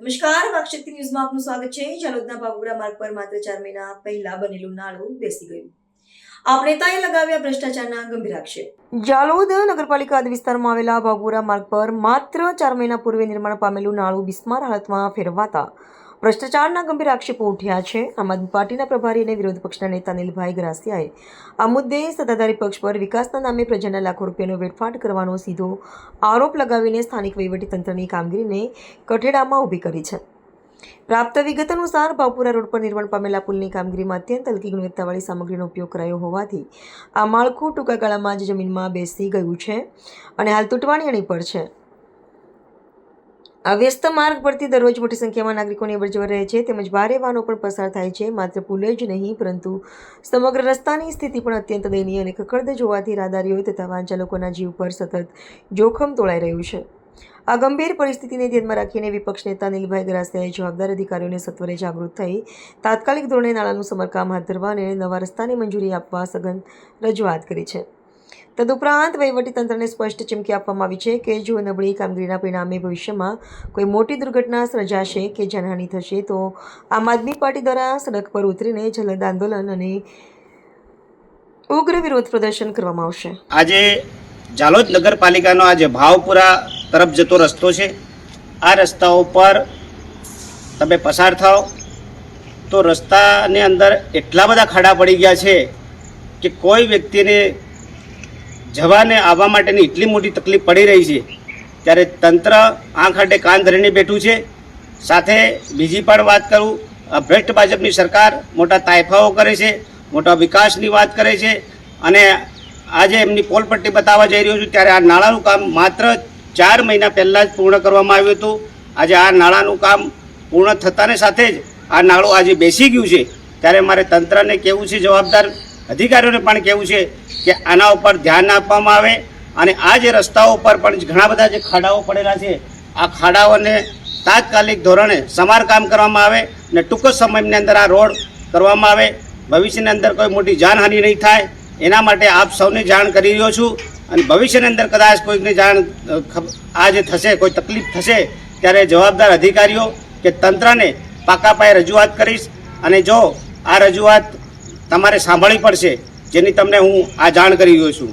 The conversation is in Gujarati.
નમસ્કાર, વાકશક્તિ ન્યૂઝમાં આપનું સ્વાગત છે। જાલોદના બાબુરા માર્ગ પર માત્ર 4 મહિના પહેલા બનેલું નાળું બેસી ગયું। આપ નેતાએ લગાવ્યા ભ્રષ્ટાચારના ગંભીર આક્ષેપ। જાલોદ નગરપાલિકા હદ વિસ્તારમાં આવેલા બાબુરા માર્ગ પર માત્ર 4 મહિના પૂર્વે નિર્માણ પામેલું નાળું બિસ્માર હાલતમાં ફેરવાતા ભ્રષ્ટાચારના ગંભીર આક્ષેપો ઉઠ્યા છે। આમ આદમી પાર્ટીના પ્રભારી અને વિરોધ પક્ષના નેતા અનિલભાઈ ગરાસિયાએ આ મુદ્દે સત્તાધારી પક્ષ પર વિકાસના નામે પ્રજાના લાખો રૂપિયાનો વેડફાટ કરવાનો સીધો આરોપ લગાવીને સ્થાનિક વહીવટીતંત્રની કામગીરીને કઠેડામાં ઊભી કરી છે। પ્રાપ્ત વિગત અનુસાર બાબુરા રોડ પર નિર્માણ પામેલા પુલની કામગીરીમાં અત્યંત હલકી ગુણવત્તાવાળી સામગ્રીનો ઉપયોગ કરાયો હોવાથી આ માળખું ટૂંકા ગાળામાં જ જમીનમાં બેસી ગયું છે અને હાલ તૂટવાની અણી પર છે। આ વ્યસ્ત માર્ગ પરથી દરરોજ મોટી સંખ્યામાં નાગરિકોની અવરજવર રહે છે તેમજ ભારે વાહનો પણ પસાર થાય છે। માત્ર પુલ જ નહીં પરંતુ સમગ્ર રસ્તાની સ્થિતિ પણ અત્યંત દયનીય અને કકડદ જોવાથી રાહદારીઓ તથા વાહન ચાલકોના જીવ પર સતત જોખમ તોળાઈ રહ્યું છે। આ ગંભીર પરિસ્થિતિને ધ્યાનમાં રાખીને વિપક્ષ નેતા અનિલભાઈ ગરાસિયાએ જવાબદાર અધિકારીઓને સત્વરે જાગૃત થઈ તાત્કાલિક ધોરણે નાળાનું સમારકામ હાથ ધરવા અને નવા રસ્તાને મંજૂરી આપવા સઘન રજૂઆત કરી છે। તદુપરાંત વહીવટીતંત્રને સ્પષ્ટ ચીમકી આપવામાં આવી છે કે જો નબળી કામગીરીના પરિણામે ભવિષ્યમાં કોઈ મોટી દુર્ઘટના સર્જાશે કે જાનહાનિ થશે તો આમ આદમી પાર્ટી દ્વારા સડક પર ઉતરીને જલદ આંદોલન અને ઉગ્ર વિરોધ પ્રદર્શન કરવામાં આવશે। આજે જાલોદ નગરપાલિકાનો આજે ભાવપુરા તરફ જતો રસ્તો છે। આ રસ્તાઓ પર તમે પસાર થાઓ તો રસ્તાની અંદર એટલા બધા ખાડા પડી ગયા છે કે કોઈ વ્યક્તિને જવાને આવવા માટેની એટલી મોટી તકલીફ પડી રહી છે। ત્યારે તંત્ર આંખ આડે કાન ધરીને બેઠું છે। સાથે બીજી પણ વાત કરું, ભ્રષ્ટ ભાજપની સરકાર મોટા તાયફાઓ કરે છે, મોટા વિકાસની વાત કરે છે અને આજે એમની પોલપટ્ટી બતાવવા જઈ રહ્યો છું ત્યારે આ નાળાનું કામ માત્ર 4 મહિના પહેલાં જ પૂર્ણ કરવામાં આવ્યું હતું। આજે આ નાળાનું કામ પૂર્ણ થતાની સાથે જ આ નાળું આજે બેસી ગયું છે। ત્યારે મારે તંત્રને કહેવું છે, જવાબદાર અધિકારીઓને પણ કહેવું છે કે આના ઉપર ધ્યાન આપવામાં આવે અને આ જે રસ્તાઓ પર પણ ઘણા બધા જે ખાડાઓ પડેલા છે આ ખાડાઓને તાત્કાલિક ધોરણે સમારકામ કરવામાં આવે અને ટૂંક સમયની અંદર આ રોડ કરવામાં આવે। ભવિષ્યની અંદર કોઈ મોટી જાનહાનિ નહીં થાય એના માટે આપ સૌને જાણ કરી રહ્યો છું અને ભવિષ્યની અંદર કદાચ કોઈકને જાણ આ જે થશે, કોઈ તકલીફ થશે ત્યારે જવાબદાર અધિકારીઓ કે તંત્રને પાકા પાયે રજૂઆત કરીશ અને જો આ રજૂઆત તમારે સાંભળવી પડશે જેની તમને હું આ જાણ કરી રહ્યો છું।